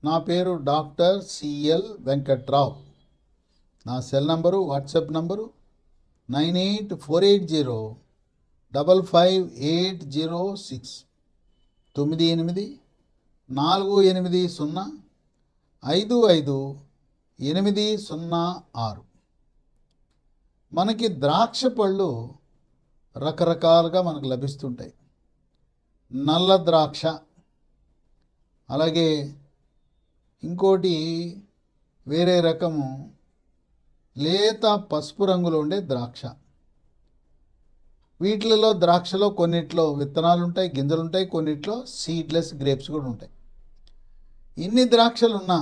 నా పేరు doctor CL Venkatrao. నా సెల్ నంబరు, వాట్సాప్ నంబరు 9848055806 9848055806. మనకి ద్రాక్ష పళ్ళు రకరకాలుగా మనకు లభిస్తుంటాయి. నల్ల ద్రాక్ష, అలాగే ఇంకోటి వేరే రకము లేత పసుపు రంగులో ఉండే ద్రాక్ష. వీటిలలో ద్రాక్షలో కొన్నిట్లో విత్తనాలు ఉంటాయి, గింజలు ఉంటాయి, కొన్నిట్లో సీడ్లెస్ గ్రేప్స్ కూడా ఉంటాయి. ఇన్ని ద్రాక్షలు ఉన్నా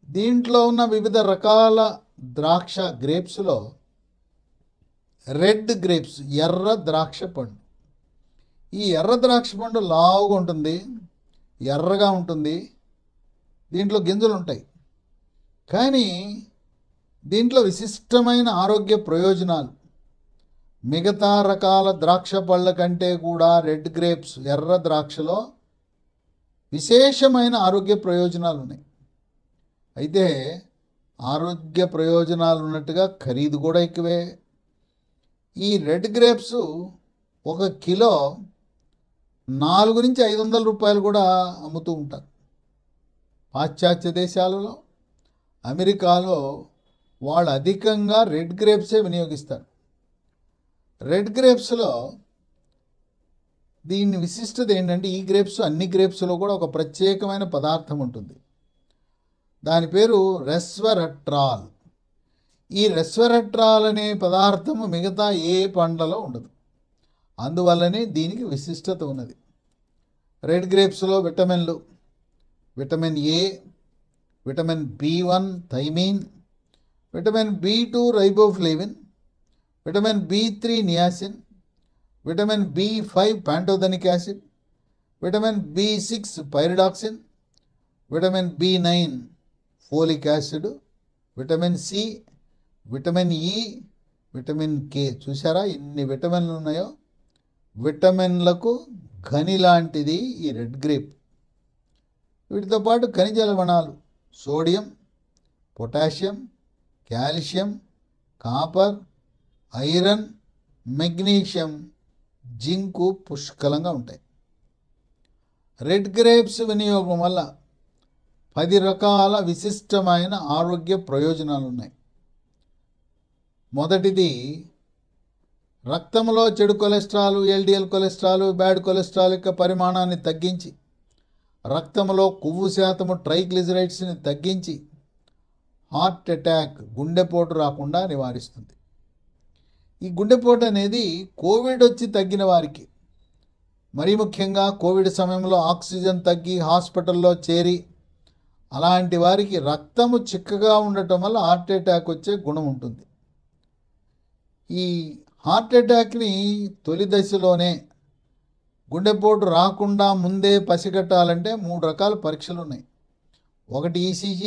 దీంట్లో ఉన్న వివిధ రకాల ద్రాక్ష గ్రేప్స్లో రెడ్ గ్రేప్స్, ఎర్ర ద్రాక్ష పండు. ఈ ఎర్ర ద్రాక్ష పండు లావుగా ఉంటుంది, ఎర్రగా ఉంటుంది, దీంట్లో గింజలు ఉంటాయి. కానీ దీంట్లో విశిష్టమైన ఆరోగ్య ప్రయోజనాలు మిగతా రకాల ద్రాక్ష పళ్ళ కంటే కూడా రెడ్ గ్రేప్స్, ఎర్ర ద్రాక్షలో విశేషమైన ఆరోగ్య ప్రయోజనాలు ఉన్నాయి. అయితే ఆరోగ్య ప్రయోజనాలు ఉన్నట్టుగా ఖరీదు కూడా ఎక్కువే. ఈ రెడ్ గ్రేప్స్ 1 కిలో 400 నుంచి 500 రూపాయలు కూడా అమ్ముతూ ఉంటారు. పాశ్చాత్య దేశాలలో, అమెరికాలో వాళ్ళు అధికంగా రెడ్ గ్రేప్సే వినియోగిస్తారు. రెడ్ గ్రేప్స్లో దీని విశిష్టత ఏంటంటే, ఈ గ్రేప్స్ అన్ని గ్రేప్స్లో కూడా ఒక ప్రత్యేకమైన పదార్థం ఉంటుంది. దాని పేరు రెస్వెరట్రాల్. ఈ రెస్వెరట్రాల్ అనే పదార్థము మిగతా ఏ పండ్లలో ఉండదు. అందువల్లనే దీనికి విశిష్టత ఉన్నది. రెడ్ గ్రేప్స్లో విటమిన్లు: vitamin A, vitamin B1 thiamine, vitamin B2 riboflavin, vitamin B3 niacin, vitamin B5 pantothenic acid, vitamin B6 pyridoxine, vitamin B9 folic acid, vitamin C, vitamin E, vitamin K. చూసారా ఎన్ని విటమిన్లు ఉన్నాయో? విటమిన్లకు గని లాంటిది ఈ రెడ్ గ్రేప్. వీటితో పాటు ఖనిజ లవణాలు sodium, potassium, calcium, copper, iron, magnesium, zinc పుష్కలంగా ఉంటాయి. రెడ్ గ్రేప్స్ వినియోగం వల్ల 10 రకాల విశిష్టమైన ఆరోగ్య ప్రయోజనాలు ఉన్నాయి. మొదటిది, రక్తంలో చెడు cholesterol, LDL cholesterol, bad cholesterol యొక్క పరిమాణాన్ని తగ్గించి, రక్తంలో కొవ్వు శాతము ట్రైగ్లిజరైడ్స్ని తగ్గించి హార్ట్ అటాక్, గుండెపోటు రాకుండా నివారిస్తుంది. ఈ గుండెపోటు అనేది కోవిడ్ వచ్చి తగ్గిన వారికి, మరీ ముఖ్యంగా కోవిడ్ సమయంలో ఆక్సిజన్ తగ్గి హాస్పిటల్లో చేరి అలాంటి వారికి రక్తము చిక్కగా ఉండటం వల్ల హార్ట్ అటాక్ వచ్చే గుణం ఉంటుంది. ఈ హార్ట్ అటాక్ని తొలి దశలోనే, గుండెపోటు రాకుండా ముందే పసిగట్టాలంటే 3 రకాల పరీక్షలు ఉన్నాయి. 1 ECG,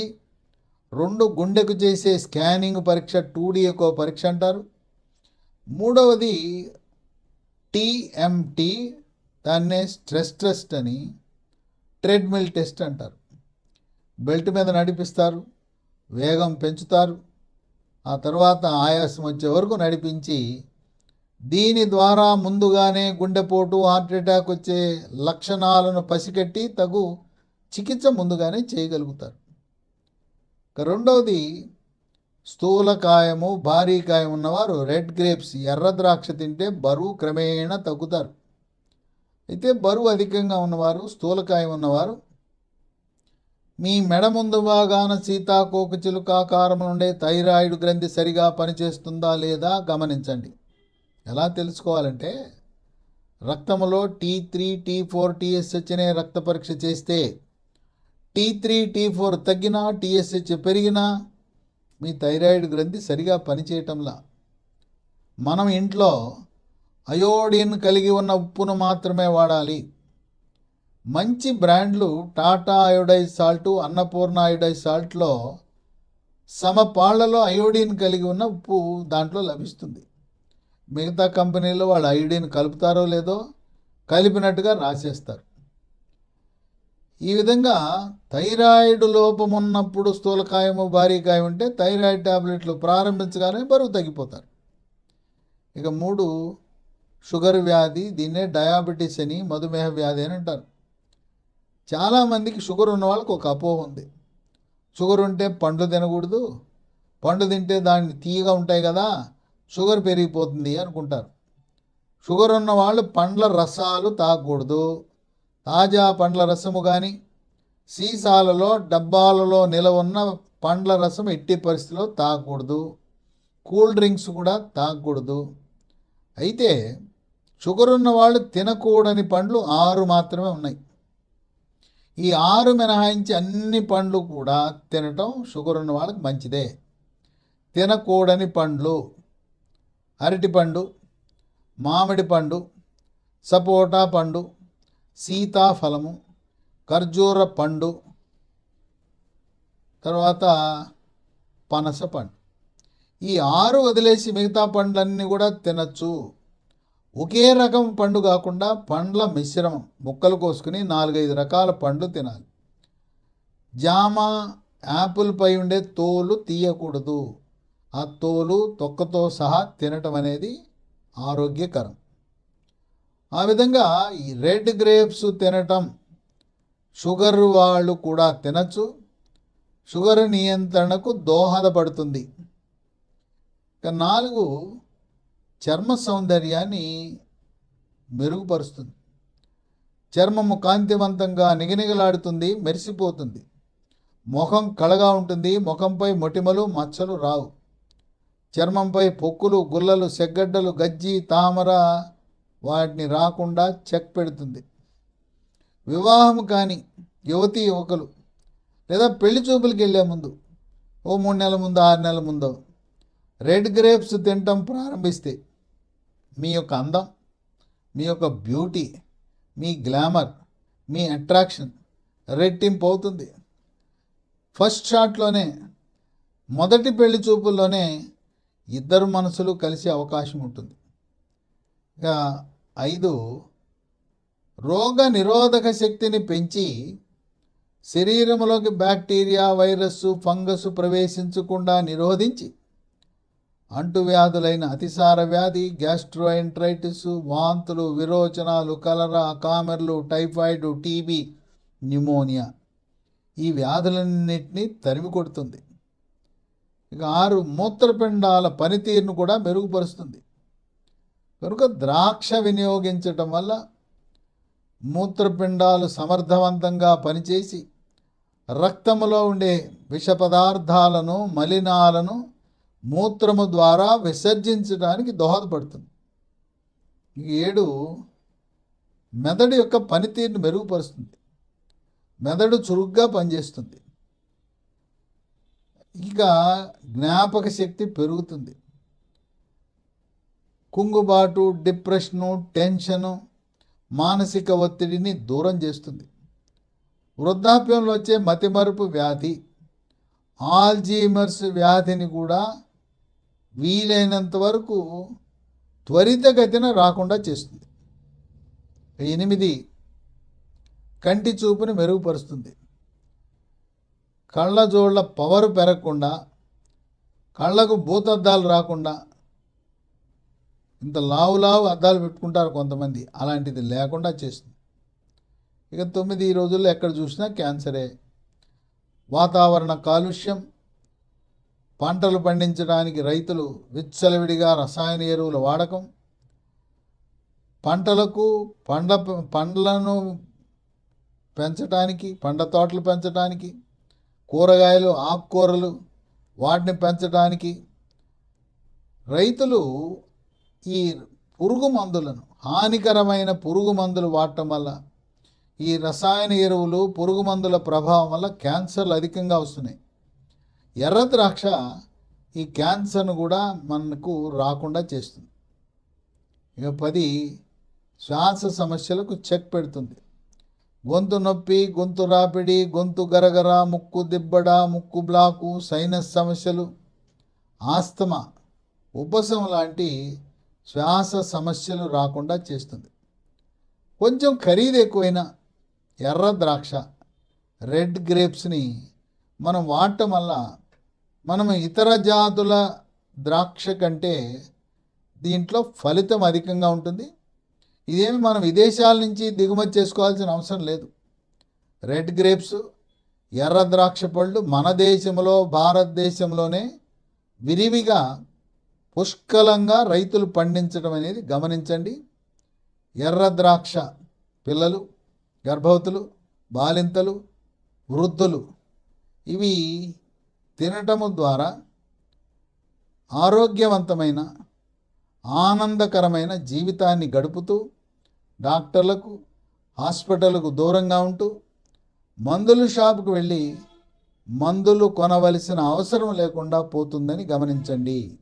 2 గుండెకు చేసే స్కానింగ్ పరీక్ష, 2D ఎకో పరీక్ష అంటారు. 3వది TMT, దాన్నే స్ట్రెస్ టెస్ట్ అని, ట్రెడ్మిల్ టెస్ట్ అంటారు. బెల్ట్ మీద నడిపిస్తారు, వేగం పెంచుతారు, ఆ తర్వాత ఆయాసం వచ్చే వరకు నడిపించి దీని ద్వారా ముందుగానే గుండెపోటు, హార్ట్ అటాక్ వచ్చే లక్షణాలను పసిగట్టి తగు చికిత్స ముందుగానే చేయగలుగుతారు. రెండవది, స్థూలకాయము, భారీ కాయం ఉన్నవారు రెడ్ గ్రేప్స్, ఎర్ర ద్రాక్ష తింటే బరువు క్రమేణా తగ్గుతారు. అయితే బరువు అధికంగా ఉన్నవారు, స్థూలకాయం ఉన్నవారు, మీ మెడ ముందు భాగాన సీతాకోకచిలుకాకారం ఉండే థైరాయిడ్ గ్రంథి సరిగా పనిచేస్తుందా లేదా గమనించండి. ఎలా తెలుసుకోవాలంటే, రక్తంలో T3, T4, TSH అనే రక్త పరీక్ష చేస్తే T3, T4 తగ్గినా, TSH పెరిగినా మీ థైరాయిడ్ గ్రంథి సరిగా పనిచేయటంలా. మనం ఇంట్లో అయోడిన్ కలిగి ఉన్న ఉప్పును మాత్రమే వాడాలి. మంచి బ్రాండ్లు Tata iodized salt, Annapurna iodized సాల్ట్లో సమపాళ్లలో అయోడిన్ కలిగి ఉన్న ఉప్పు దాంట్లో లభిస్తుంది. మిగతా కంపెనీలు వాళ్ళు అయోడిన్ కలుపుతారో లేదో కలిపినట్టుగా రాసేస్తారు. ఈ విధంగా థైరాయిడ్ లోపం ఉన్నప్పుడు స్థూలకాయము భారీకాయం ఉంటే థైరాయిడ్ టాబ్లెట్లు ప్రారంభించగానే బరువు తగ్గిపోతారు. ఇక 3 షుగర్ వ్యాధి, దీన్నే డయాబెటీస్ అని, మధుమేహ వ్యాధి అని అంటారు. చాలామందికి షుగర్ ఉన్న వాళ్ళకి ఒక అపోహ ఉంది. షుగర్ ఉంటే పండ్లు తినకూడదు, పండు తింటే దాన్ని తీయగా ఉంటాయి కదా, షుగర్ పెరిగిపోతుంది అనుకుంటారు. షుగర్ ఉన్న వాళ్ళు పండ్ల రసాలు తాగకూడదు. తాజా పండ్ల రసము కానీ, సీసాలలో డబ్బాలలో నిలవ ఉన్న పండ్ల రసం ఎట్టి పరిస్థితిలో తాగకూడదు. కూల్ డ్రింక్స్ కూడా తాగకూడదు. అయితే షుగర్ ఉన్న వాళ్ళు తినకూడని పండ్లు 6 మాత్రమే ఉన్నాయి. ఈ 6 మినహాయించి అన్ని పండ్లు కూడా తినటం షుగర్ ఉన్న వాళ్ళకి మంచిదే. తినకూడని పండ్లు: అరటిపండు, మామిడి పండు, సపోటా పండు, సీతాఫలము, ఖర్జూర పండు, తర్వాత పనస పండు. ఈ 6 వదిలేసి మిగతా పండ్లన్నీ కూడా తినచ్చు. ఒకే రకం పండు కాకుండా పండ్ల మిశ్రమం ముక్కలు కోసుకుని 4-5 రకాల పండ్లు తినాలి. జామ, యాపిల్ పై ఉండే తోలు తీయకూడదు. ఆ తోలు తొక్కతో సహా తినటం అనేది ఆరోగ్యకరం. ఆ విధంగా ఈ రెడ్ గ్రేప్స్ తినటం షుగర్ వాళ్ళు కూడా తినచ్చు. షుగర్ నియంత్రణకు దోహదపడుతుంది. ఇక 4 చర్మ సౌందర్యాన్ని మెరుగుపరుస్తుంది. చర్మము కాంతివంతంగా నిగనిగలాడుతుంది, మెరిసిపోతుంది. ముఖం కళగా ఉంటుంది. ముఖంపై మొటిమలు, మచ్చలు రావు. చర్మంపై పొక్కులు, గుల్లలు, సెగ్గడ్డలు, గజ్జి, తామర వాటిని రాకుండా చెక్ పెడుతుంది. వివాహం కాని యువతీ యువకులు లేదా పెళ్లి చూపులకి వెళ్ళే ముందు, ఓ 3 నెలల ముందు, 6 నెలల ముందు రెడ్ గ్రేప్స్ తినటం ప్రారంభిస్తే మీ యొక్క అందం, మీ యొక్క బ్యూటీ, మీ గ్లామర్, మీ అట్రాక్షన్ రెట్టింపు అవుతుంది. ఫస్ట్ షాట్లోనే, మొదటి పెళ్లి చూపుల్లోనే ఇద్దరు మనసులు కలిసే అవకాశం ఉంటుంది. ఇక 5 రోగ నిరోధక శక్తిని పెంచి శరీరంలోకి బ్యాక్టీరియా, వైరస్, ఫంగస్ ప్రవేశించకుండా నిరోధించి అంటువ్యాధులైన అతిసార వ్యాధి, గ్యాస్ట్రోఎంట్రైటిస్, వాంతులు, విరోచనాలు, కలరా, కామెర్లు, టైఫాయిడ్, టీబీ, న్యూమోనియా ఈ వ్యాధులన్నింటినీ తరిమి కొడుతుంది. ఇక 6 మూత్రపిండాల పనితీరును కూడా మెరుగుపరుస్తుంది. కనుక ద్రాక్ష వినియోగించటం వల్ల మూత్రపిండాలు సమర్థవంతంగా పనిచేసి రక్తములో ఉండే విష పదార్థాలను, మలినాలను మూత్రము ద్వారా విసర్జించడానికి దోహదపడుతుంది. 7 మెదడు యొక్క పనితీరును మెరుగుపరుస్తుంది. మెదడు చురుగ్గా పనిచేస్తుంది. ఇక జ్ఞాపక శక్తి పెరుగుతుంది. కుంగుబాటు, డిప్రెషను, టెన్షను, మానసిక ఒత్తిడిని దూరం చేస్తుంది. వృద్ధాప్యంలో వచ్చే మతిమరుపు వ్యాధి, ఆల్జీమర్స్ వ్యాధిని కూడా వీలైనంత వరకు త్వరితగతిన రాకుండా చేస్తుంది. 8 కంటి చూపుని మెరుగుపరుస్తుంది. కళ్ళజోళ్ళ పవర్ పెరగకుండా, కళ్ళకు భూతద్దాలు రాకుండా, ఇంత లావు అద్దాలు పెట్టుకుంటారు కొంతమంది, అలాంటిది లేకుండా చేస్తుంది. ఇక 9 ఈ రోజుల్లో ఎక్కడ చూసినా క్యాన్సరే. వాతావరణ కాలుష్యం, పంటలు పండించడానికి రైతులు విచ్చలవిడిగా రసాయన ఎరువుల వాడకం, పంటలకు పండ్లను పెంచడానికి, పండ్ల తోటలు పెంచడానికి, కూరగాయలు, ఆకుకూరలు వాటిని పెంచడానికి రైతులు ఈ పురుగు మందులను, హానికరమైన పురుగు మందులు వాడటం వల్ల, ఈ రసాయన ఎరువులు, పురుగు మందుల ప్రభావం వల్ల క్యాన్సర్లు అధికంగా వస్తున్నాయి. ఎర్ర ద్రాక్ష ఈ క్యాన్సర్ను కూడా మనకు రాకుండా చేస్తుంది. ఇక 10 శ్వాస సమస్యలకు చెక్ పెడుతుంది. గొంతు నొప్పి, గొంతు రాపిడి, గొంతు గరగర, ముక్కు దిబ్బడ, ముక్కు బ్లాకు, సైనస్ సమస్యలు, ఆస్తమా, ఉపశమం లాంటి శ్వాస సమస్యలు రాకుండా చేస్తుంది. కొంచెం ఖరీదు ఎక్కువైన ఎర్ర ద్రాక్ష రెడ్ గ్రేప్స్ని మనం వాడటం వల్ల మనం ఇతర జాతుల ద్రాక్ష కంటే దీంట్లో ఫలితం అధికంగా ఉంటుంది. ఇదేమి మనం విదేశాల నుంచి దిగుమతి చేసుకోవాల్సిన అవసరం లేదు. రెడ్ గ్రేప్స్, ఎర్ర ద్రాక్ష పళ్ళు మన దేశంలో, భారతదేశంలోనే విరివిగా పుష్కలంగా రైతులు పండించడం అనేది గమనించండి. ఎర్ర ద్రాక్ష పిల్లలు, గర్భవతులు, బాలింతలు, వృద్ధులు ఇవి తినటము ద్వారా ఆరోగ్యవంతమైన ఆనందకరమైన జీవితాన్ని గడుపుతూ డాక్టర్లకు, హాస్పిటల్కు దూరంగా ఉంటూ మందుల షాపుకు వెళ్ళి మందులు కొనవలసిన అవసరం లేకుండా పోతుందని గమనించండి.